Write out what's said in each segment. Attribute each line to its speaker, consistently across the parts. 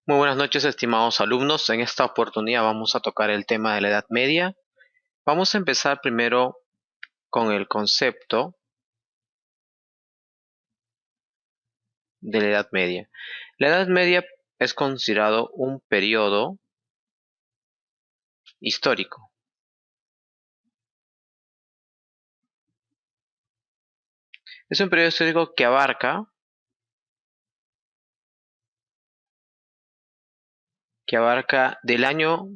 Speaker 1: Muy buenas noches, estimados alumnos. En esta oportunidad vamos a tocar el tema de la Edad Media. Vamos a empezar primero con el concepto de la Edad Media. La Edad Media es considerado un periodo histórico. Es un periodo histórico que abarca del año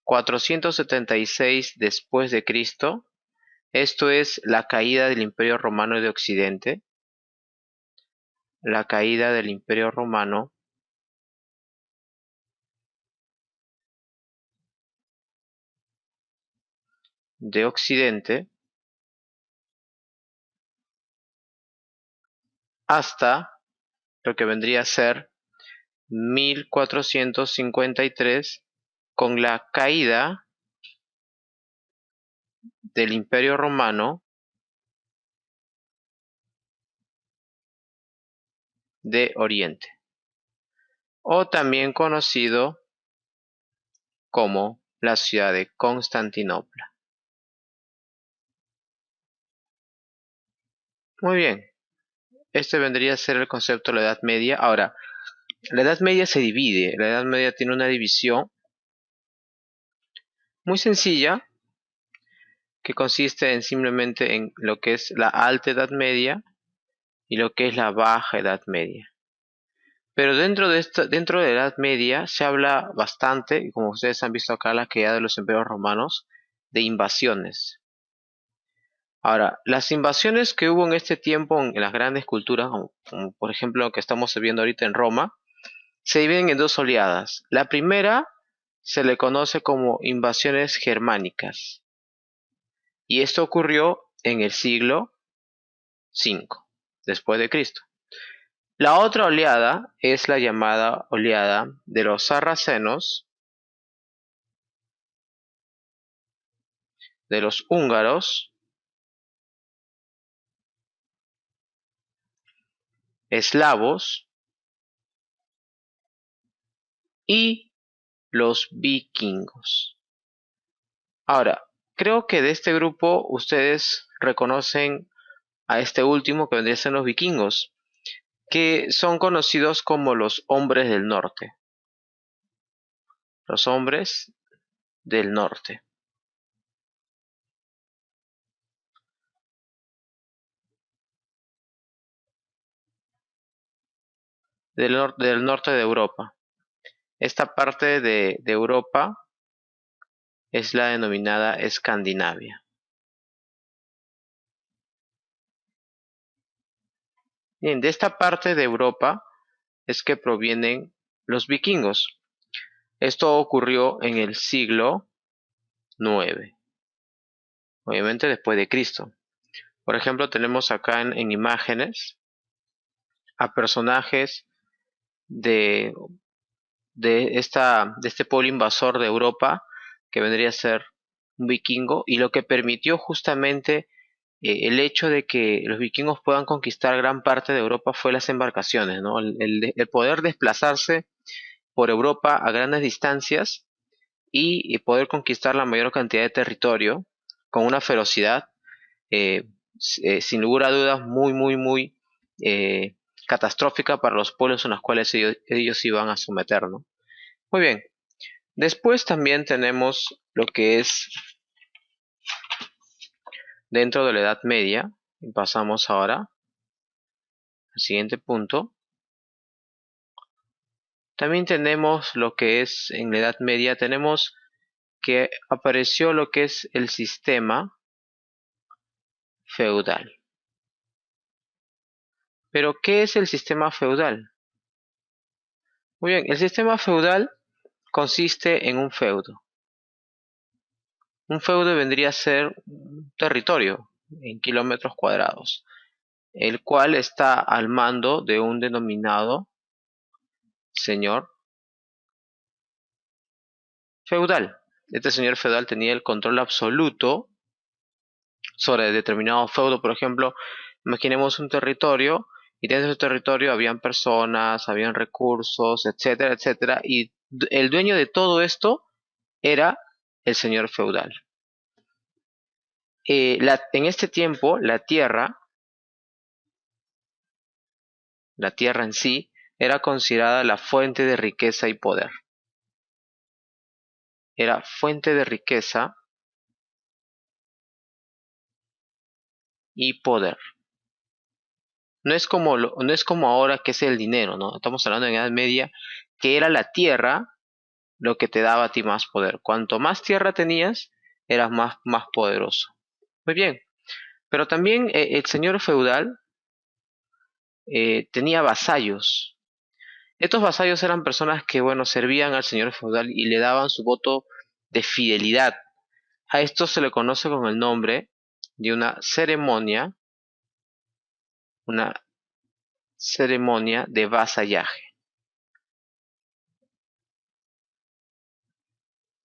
Speaker 1: 476 después de Cristo. Esto es la caída del Imperio Romano de Occidente. La caída del Imperio Romano de Occidente hasta lo que vendría a ser 1453 con la caída del Imperio Romano de Oriente, o también conocido como la ciudad de Constantinopla. Muy bien, este vendría a ser el concepto de la Edad Media. Ahora, la Edad Media se divide, la Edad Media tiene una división muy sencilla que consiste en simplemente en lo que es la Alta Edad Media y lo que es la Baja Edad Media. Pero dentro de la Edad Media se habla bastante, y como ustedes han visto acá, la caída de los imperios romanos, de invasiones. Ahora, las invasiones que hubo en este tiempo en las grandes culturas, como por ejemplo lo que estamos viendo ahorita en Roma, se dividen en dos oleadas. La primera se le conoce como invasiones germánicas, y esto ocurrió en el siglo V después de Cristo. La otra oleada es la llamada oleada de los sarracenos, de los húngaros, eslavos y los vikingos. Ahora, creo que de este grupo ustedes reconocen a este último, que vendrían a ser los vikingos, que son conocidos como los hombres del norte. Los hombres del norte. Del norte de Europa. Esta parte de Europa es la denominada Escandinavia. Bien, de esta parte de Europa es que provienen los vikingos. Esto ocurrió en el siglo IX, obviamente después de Cristo. Por ejemplo, tenemos acá en imágenes a personajes de, de este pueblo invasor de Europa, que vendría a ser un vikingo, y lo que permitió justamente el hecho de que los vikingos puedan conquistar gran parte de Europa fue las embarcaciones, ¿no? El poder desplazarse por Europa a grandes distancias y poder conquistar la mayor cantidad de territorio con una ferocidad, eh, sin lugar a dudas, muy eh, catastrófica para los pueblos en los cuales ellos iban a someter, ¿no? Muy bien. Después también tenemos lo que es dentro de la Edad Media, y pasamos ahora al siguiente punto. También tenemos lo que es en la Edad Media, tenemos que apareció lo que es el sistema feudal. Pero, ¿qué es el sistema feudal? Muy bien, el sistema feudal consiste en un feudo. Un feudo vendría a ser un territorio en kilómetros cuadrados, el cual está al mando de un denominado señor feudal. Este señor feudal tenía el control absoluto sobre determinado feudo. Por ejemplo, imaginemos un territorio y dentro de su territorio habían personas, habían recursos, etcétera, etcétera, y el dueño de todo esto era el señor feudal. En este tiempo, la tierra en sí, era considerada la fuente de riqueza y poder. Era fuente de riqueza y poder. No es como ahora que es el dinero, ¿no? Estamos hablando en Edad Media, que era la tierra lo que te daba a ti más poder. Cuanto más tierra tenías, eras más poderoso. Muy bien. Pero también el señor feudal tenía vasallos. Estos vasallos eran personas que, bueno, servían al señor feudal y le daban su voto de fidelidad. A esto se le conoce con el nombre de una ceremonia de vasallaje.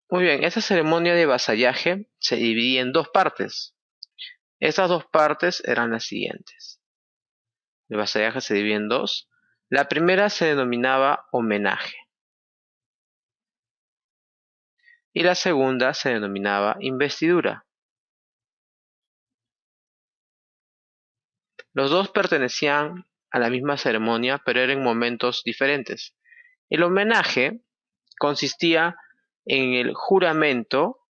Speaker 1: Muy bien, esta ceremonia de vasallaje se dividía en dos partes. Estas dos partes eran las siguientes. El vasallaje se divide en dos. La primera se denominaba homenaje y la segunda se denominaba investidura. Los dos pertenecían a la misma ceremonia, pero eran momentos diferentes. El homenaje consistía en el juramento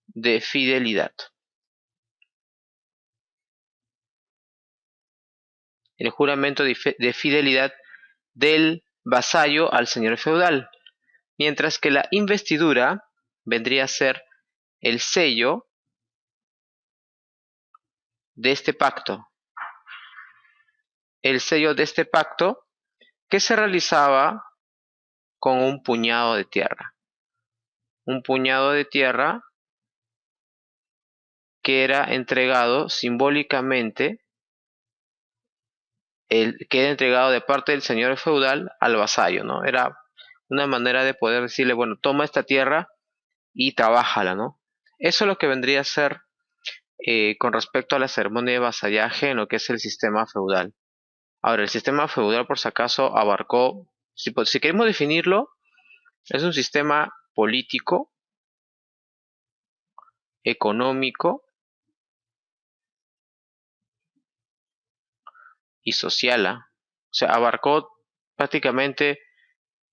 Speaker 1: de fidelidad. El juramento de fidelidad del vasallo al señor feudal, mientras que la investidura vendría a ser el sello de este pacto. El sello de este pacto que se realizaba con un puñado de tierra. Un puñado de tierra que era entregado simbólicamente, que era entregado de parte del señor feudal al vasallo, ¿no? Era una manera de poder decirle, bueno, toma esta tierra y trabájala, ¿no? Eso es lo que vendría a ser con respecto a la ceremonia de vasallaje en lo que es el sistema feudal. Ahora, el sistema feudal, por si acaso, abarcó, si queremos definirlo, es un sistema político, económico y social. O sea, abarcó prácticamente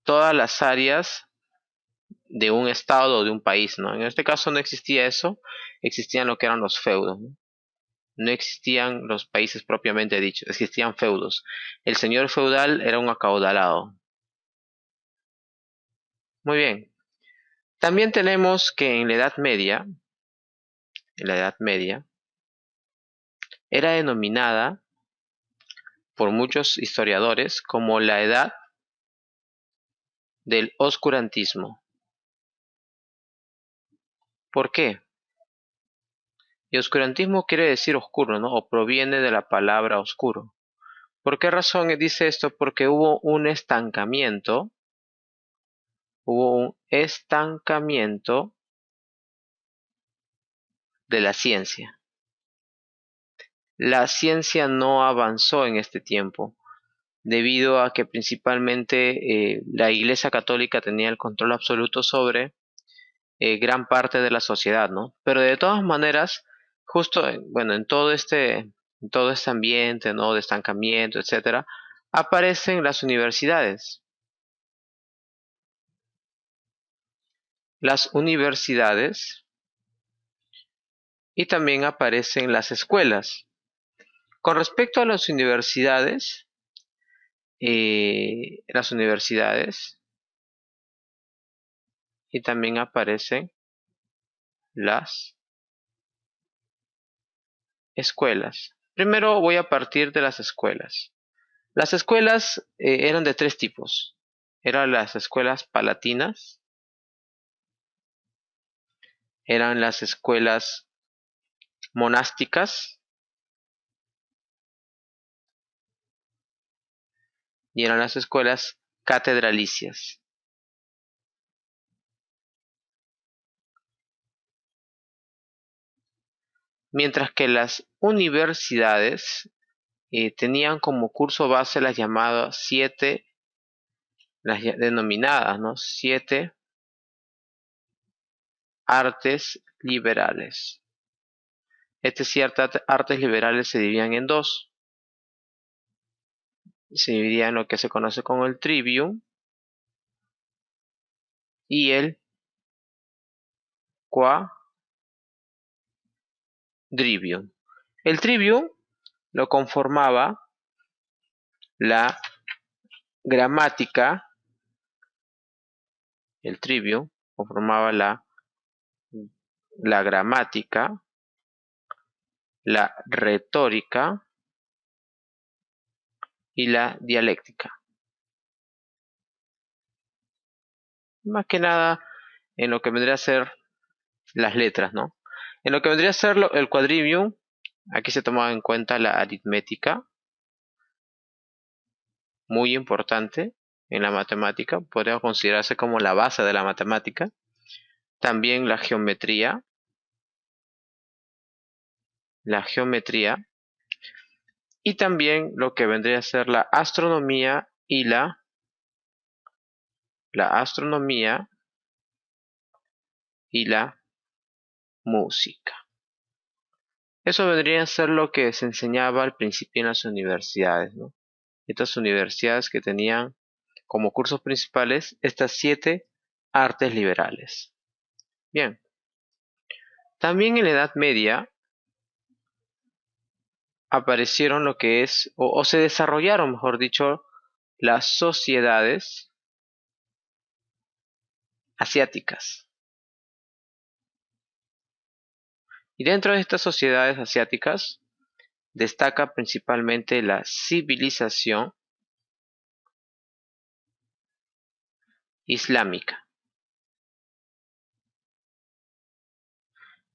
Speaker 1: todas las áreas de un estado o de un país, ¿no? En este caso no existía eso, existían lo que eran los feudos, ¿no? No existían los países propiamente dichos, existían feudos. El señor feudal era un acaudalado. Muy bien. También tenemos que en la Edad Media, era denominada por muchos historiadores como la edad del oscurantismo. ¿Por qué? Y oscurantismo quiere decir oscuro, ¿no? O proviene de la palabra oscuro. ¿Por qué razón dice esto? Porque hubo un estancamiento de la ciencia. La ciencia no avanzó en este tiempo, debido a que principalmente la Iglesia Católica tenía el control absoluto sobre gran parte de la sociedad, ¿no? Pero de todas maneras, justo, bueno, en todo este ambiente, ¿no? De estancamiento, etcétera, aparecen las universidades. Las universidades y también aparecen las escuelas. Con respecto a las universidades y también aparecen las escuelas. Primero voy a partir de las escuelas. Las escuelas eran de tres tipos. Eran las escuelas palatinas, eran las escuelas monásticas y eran las escuelas catedralicias. mientras que las universidades tenían como curso base las llamadas las denominadas, ¿no? 7 artes liberales. Estas 7 artes liberales se dividían en dos. Se dividían en lo que se conoce como el trivium y el quadrivium. El trivium lo conformaba la gramática, el trivium conformaba la gramática, la retórica y la dialéctica. Más que nada en lo que vendría a ser las letras, ¿no? En lo que vendría a ser el quadrivium, aquí se tomaba en cuenta la aritmética, muy importante en la matemática, podría considerarse como la base de la matemática. También la geometría, y también lo que vendría a ser la astronomía y la astronomía y la música. Eso vendría a ser lo que se enseñaba al principio en las universidades, ¿no? Estas universidades que tenían como cursos principales estas 7 artes liberales. Bien, también en la Edad Media aparecieron lo que es, o se desarrollaron, mejor dicho, las sociedades asiáticas. Y dentro de estas sociedades asiáticas destaca principalmente la civilización islámica.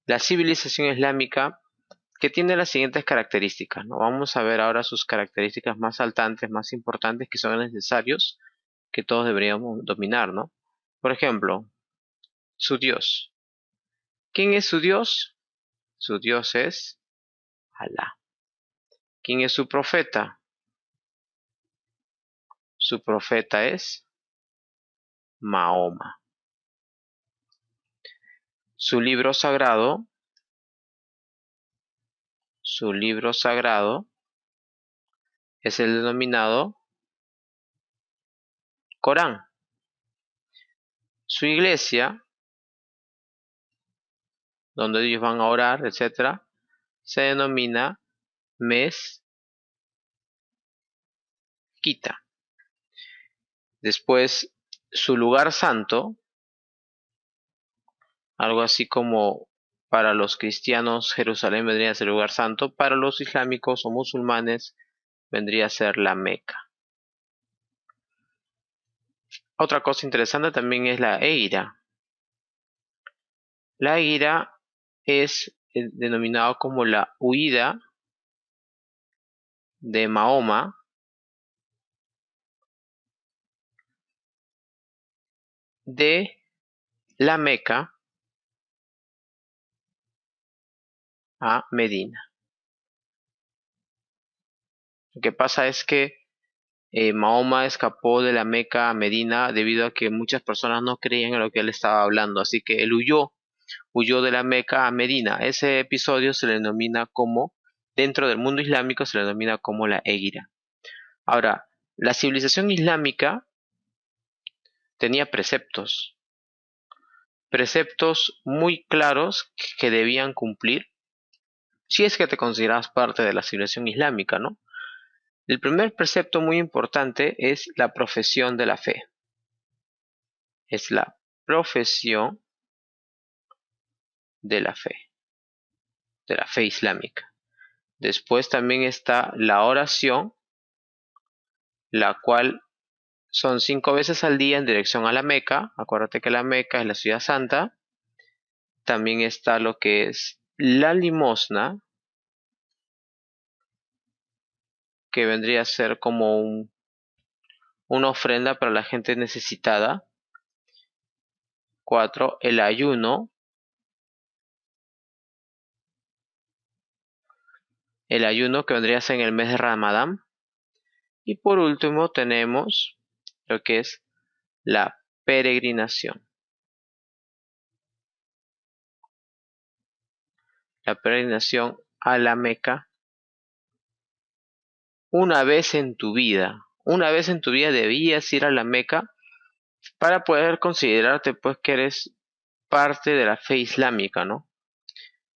Speaker 1: La civilización islámica que tiene las siguientes características, ¿no? Vamos a ver ahora sus características más saltantes, más importantes, que son necesarios que todos deberíamos dominar, ¿no? Por ejemplo, su Dios. ¿Quién es su Dios? Su Dios es Alá. ¿Quién es su profeta? Su profeta es Mahoma. Su libro sagrado es el denominado Corán. Su iglesia, donde ellos van a orar, etc., se denomina mezquita. Después, su lugar santo, algo así como para los cristianos Jerusalén vendría a ser el lugar santo, para los islámicos o musulmanes vendría a ser la Meca. Otra cosa interesante también es la Hegira. La Hegira es denominado como la huida de Mahoma de la Meca a Medina. Lo que pasa es que Mahoma escapó de la Meca a Medina debido a que muchas personas no creían en lo que él estaba hablando, así que él huyó de la Meca a Medina. Ese episodio se le denomina como, dentro del mundo islámico se le denomina como la Égira. Ahora, la civilización islámica tenía preceptos muy claros que debían cumplir si es que te consideras parte de la civilización islámica, ¿no? El primer precepto muy importante es la profesión de la fe. Es la profesión de la fe islámica. Después también está la oración, la cual son 5 veces al día en dirección a la Meca. Acuérdate que la Meca es la ciudad santa. También está lo que es la limosna, que vendría a ser como una ofrenda para la gente necesitada. 4, el ayuno. el ayuno que vendría a ser en el mes de Ramadán. Y por último tenemos lo que es la peregrinación. La peregrinación a la Meca una vez en tu vida. Una vez en tu vida debías ir a la Meca para poder considerarte pues que eres parte de la fe islámica, ¿no?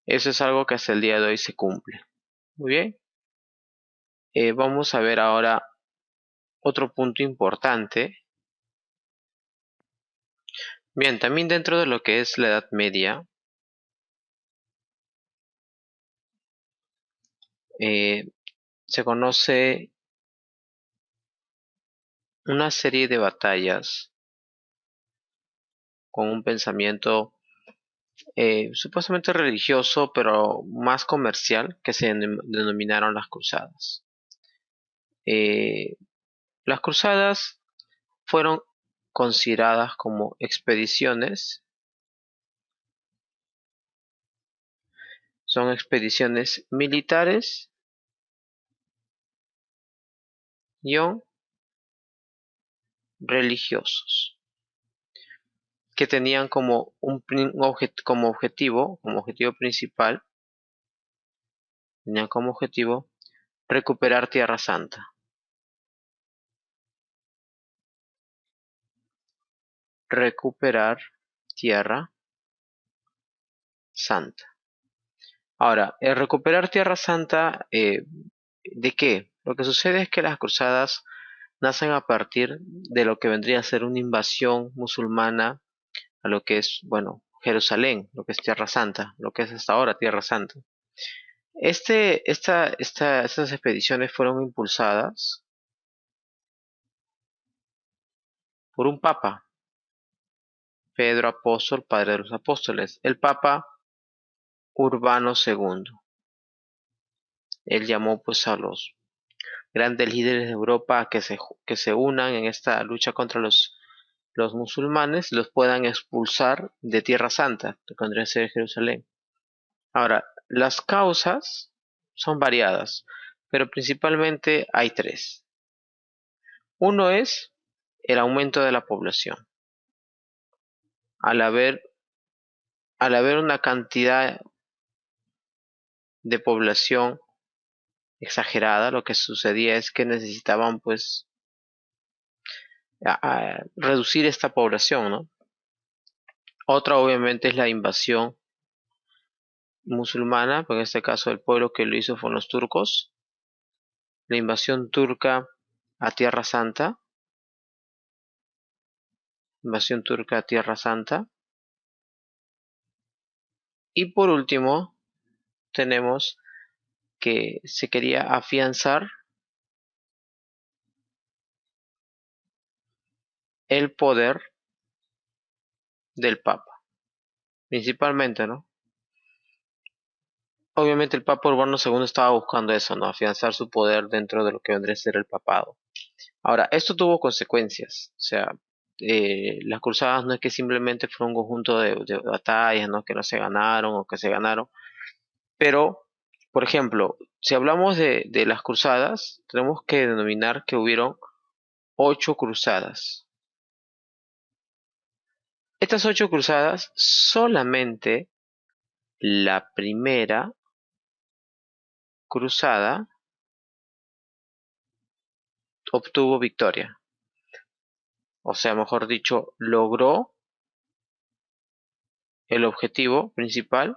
Speaker 1: Eso es algo que hasta el día de hoy se cumple. Muy bien. Vamos a ver ahora otro punto importante. Bien, también dentro de lo que es la Edad Media, se conoce una serie de batallas con un pensamiento supuestamente religioso, pero más comercial, que se denominaron las cruzadas. Eh, las cruzadas fueron consideradas como expediciones, son expediciones militares y religiosos, que tenían como como objetivo principal, tenían como objetivo recuperar Tierra Santa. Recuperar Tierra Santa. Ahora, recuperar Tierra Santa, ¿de qué? Lo que sucede es que las cruzadas nacen a partir de lo que vendría a ser una invasión musulmana a lo que es, bueno, Jerusalén, lo que es Tierra Santa, lo que es hasta ahora Tierra Santa. Estas expediciones fueron impulsadas por un papa, Pedro Apóstol, padre de los apóstoles, el papa Urbano II. Él llamó pues a los grandes líderes de Europa a que se unan en esta lucha contra los musulmanes, los puedan expulsar de Tierra Santa, que vendría a ser Jerusalén. Ahora, las causas son variadas, pero principalmente hay tres. Uno es el aumento de la población. Al haber, al haber una cantidad de población exagerada, lo que sucedía es que necesitaban pues reducir esta población, ¿no? Otra obviamente es la invasión musulmana, pues en este caso el pueblo que lo hizo fueron los turcos, la invasión turca a Tierra Santa, invasión turca a Tierra Santa, y por último tenemos que se quería afianzar el poder del Papa, principalmente, ¿no? Obviamente el Papa Urbano II estaba buscando eso, ¿no? Afianzar su poder dentro de lo que vendría a ser el papado. Ahora, esto tuvo consecuencias, o sea, las cruzadas no es que simplemente fue un conjunto de batallas, ¿no? Que no se ganaron o que se ganaron, pero, por ejemplo, si hablamos de las cruzadas, tenemos que denominar que hubieron 8 cruzadas. Estas 8 cruzadas, solamente la primera cruzada obtuvo victoria. O sea, mejor dicho, logró el objetivo principal,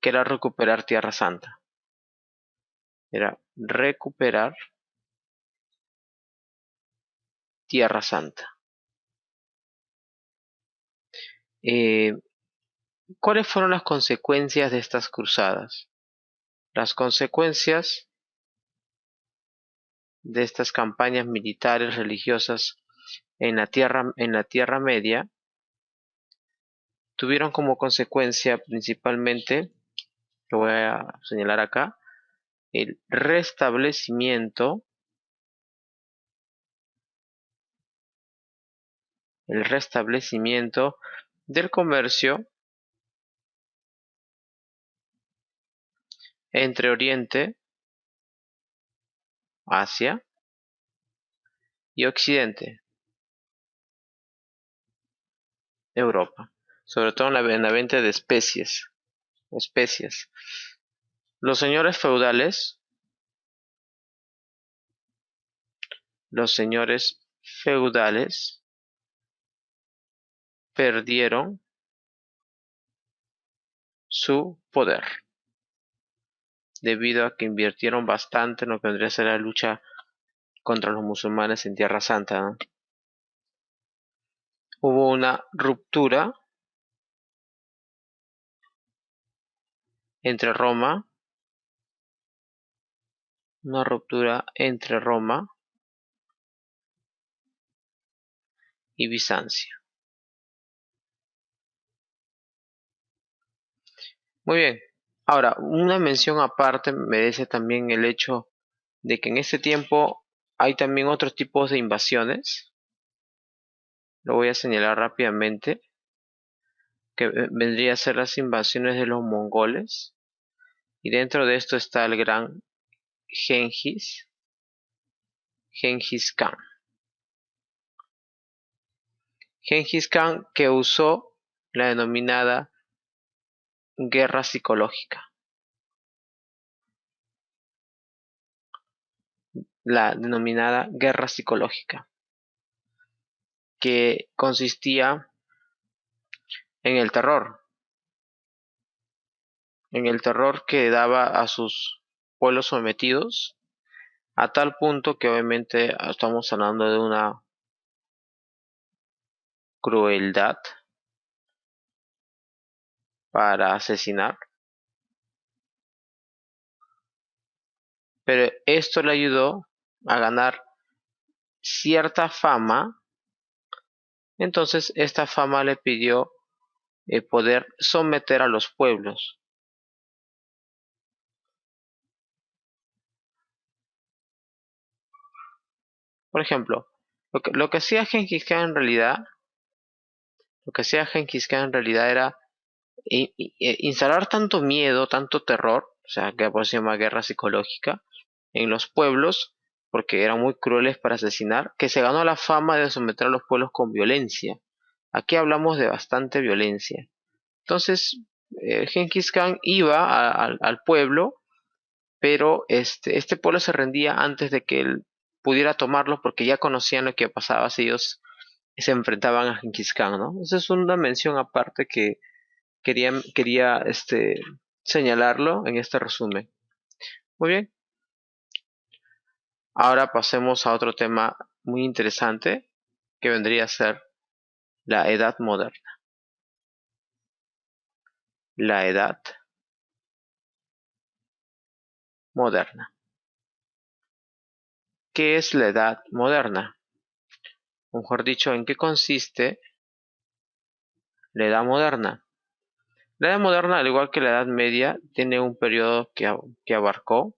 Speaker 1: que era recuperar Tierra Santa. Era recuperar Tierra Santa. Eh, ¿Cuáles fueron las consecuencias de estas cruzadas? Las consecuencias de estas campañas militares religiosas en la Tierra Media tuvieron como consecuencia principalmente, lo voy a señalar acá, el restablecimiento del comercio entre Oriente, Asia y Occidente, Europa, sobre todo en la venta de especies. Los señores feudales perdieron su poder debido a que invirtieron bastante en lo que vendría a ser la lucha contra los musulmanes en Tierra Santa, ¿no? Hubo una ruptura entre Roma, y Bizancio. Muy bien. Ahora, una mención aparte merece también el hecho de que en ese tiempo hay también otros tipos de invasiones. Lo voy a señalar rápidamente, que vendría a ser las invasiones de los mongoles. Y dentro de esto está el gran Gengis Khan. Gengis Khan, que usó la denominada guerra psicológica. La denominada guerra psicológica, que consistía en el terror que daba a sus pueblos sometidos, a tal punto que obviamente estamos hablando de una crueldad para asesinar, pero esto le ayudó a ganar cierta fama. Entonces esta fama le pidió poder someter a los pueblos. Por ejemplo, lo que hacía Gengis Khan en realidad, era instalar tanto miedo, tanto terror, o sea, que por eso se llama guerra psicológica, en los pueblos, porque eran muy crueles para asesinar, que se ganó la fama de someter a los pueblos con violencia. Aquí hablamos de bastante violencia. Entonces, Gengis Khan iba al pueblo, pero este pueblo se rendía antes de que él pudiera tomarlo, porque ya conocían lo que pasaba si ellos se enfrentaban a Gengis Khan, ¿no? Esa es una mención aparte que quería señalarlo en este resumen. Muy bien, ahora pasemos a otro tema muy interesante que vendría a ser la Edad Moderna. La Edad Moderna. ¿Qué es la Edad Moderna? O mejor dicho, ¿en qué consiste la Edad Moderna? La Edad Moderna, al igual que la Edad Media, tiene un periodo que abarcó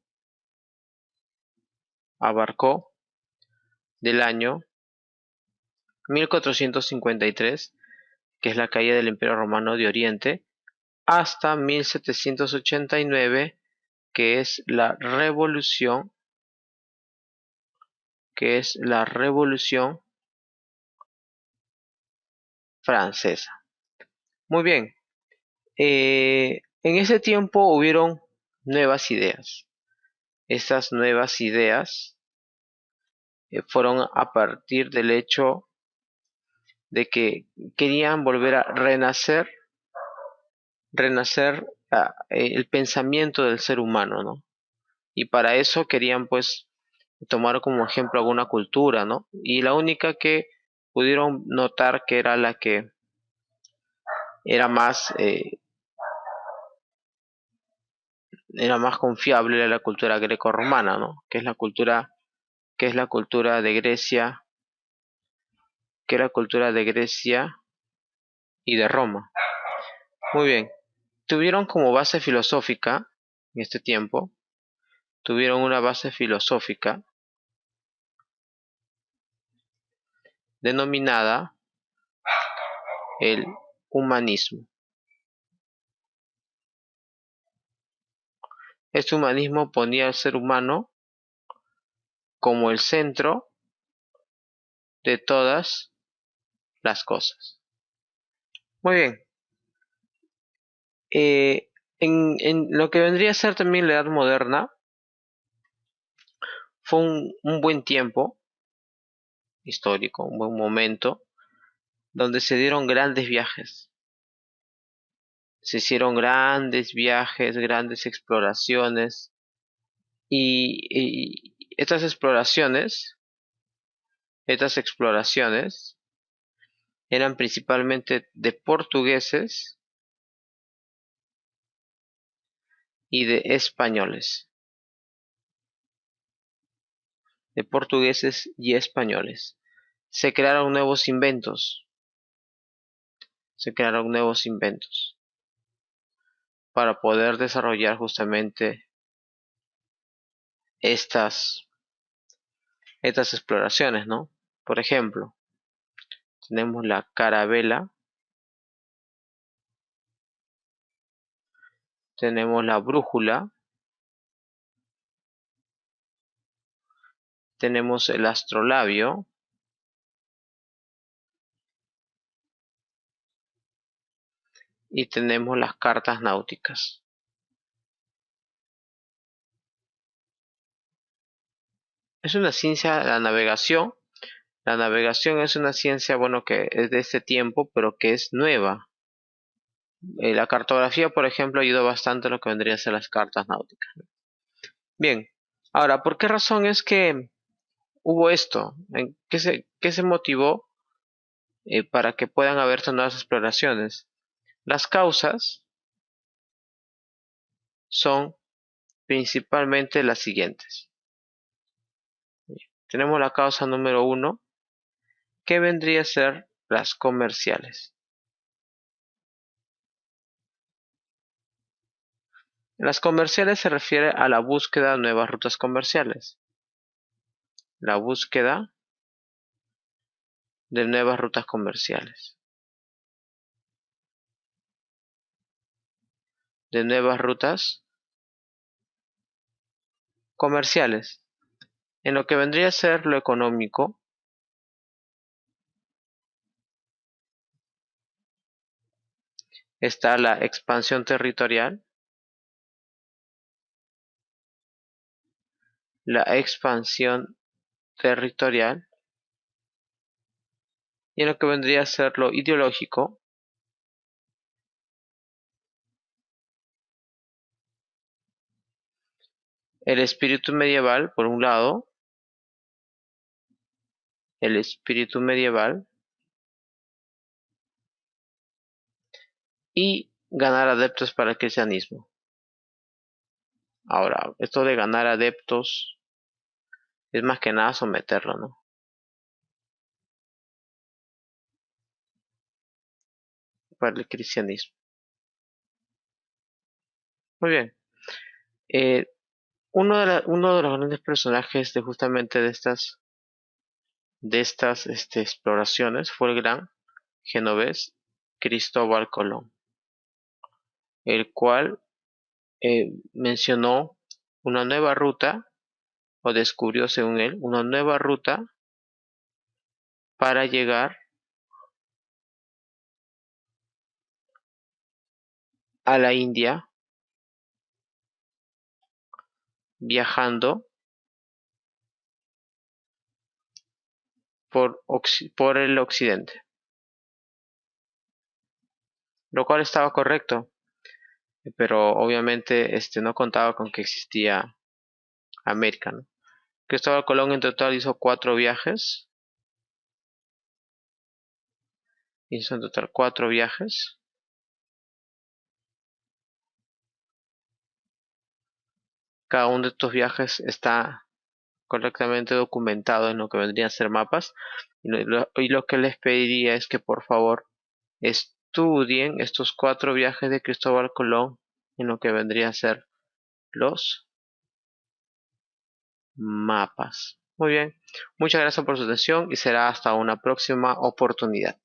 Speaker 1: del año 1453, que es la caída del Imperio Romano de Oriente, hasta 1789, que es la Revolución Francesa. Muy bien, en ese tiempo hubieron nuevas ideas. Estas nuevas ideas fueron a partir del hecho de que querían volver a renacer el pensamiento del ser humano, ¿no? Y para eso querían pues tomar como ejemplo alguna cultura, ¿no? Y la única que pudieron notar que era la que era más confiable, era la cultura greco-romana, ¿no? Que es la cultura de Grecia, que era la cultura de Grecia y de Roma. Muy bien, tuvieron como base filosófica en este tiempo, tuvieron una base filosófica denominada el humanismo. este humanismo ponía al ser humano como el centro de todas las cosas. Muy bien. En lo que vendría a ser también la Edad Moderna, fue un buen tiempo histórico, un buen momento, donde se dieron grandes viajes. Se hicieron grandes viajes, grandes exploraciones, y estas exploraciones eran principalmente de portugueses y de españoles. De portugueses y españoles. Se crearon nuevos inventos. Se crearon nuevos inventos para poder desarrollar justamente estas exploraciones, ¿no? Por ejemplo, tenemos la carabela, tenemos la brújula, tenemos el astrolabio, y tenemos las cartas náuticas. Es una ciencia, la navegación. La navegación es una ciencia, bueno, que es de este tiempo, pero que es nueva. La cartografía, por ejemplo, ayudó bastante a lo que vendría a ser las cartas náuticas. Bien, ahora, ¿por qué razón es que hubo esto? ¿Qué se motivó para que puedan haber estas nuevas exploraciones? Las causas son principalmente las siguientes. Tenemos la causa número 1, que vendría a ser las comerciales. Las comerciales se refiere a la búsqueda de nuevas rutas comerciales. La búsqueda de nuevas rutas comerciales. De nuevas rutas comerciales. En lo que vendría a ser lo económico, está la expansión territorial, la expansión territorial, y en lo que vendría a ser lo ideológico, el espíritu medieval, por un lado, el espíritu medieval, y ganar adeptos para el cristianismo. Ahora, esto de ganar adeptos es más que nada someterlo, ¿no? Para el cristianismo. Muy bien. Eh, uno de los grandes personajes de justamente de estas exploraciones fue el gran genovés Cristóbal Colón, el cual mencionó una nueva ruta, o descubrió según él, una nueva ruta para llegar a la India viajando por el occidente, lo cual estaba correcto, pero obviamente no contaba con que existía América, ¿no? Cristóbal Colón en total hizo en total 4 viajes. Cada uno de estos viajes está correctamente documentado en lo que vendrían a ser mapas, y lo que les pediría es que por favor estudien estos 4 viajes de Cristóbal Colón en lo que vendría a ser los mapas. Muy bien, muchas gracias por su atención y será hasta una próxima oportunidad.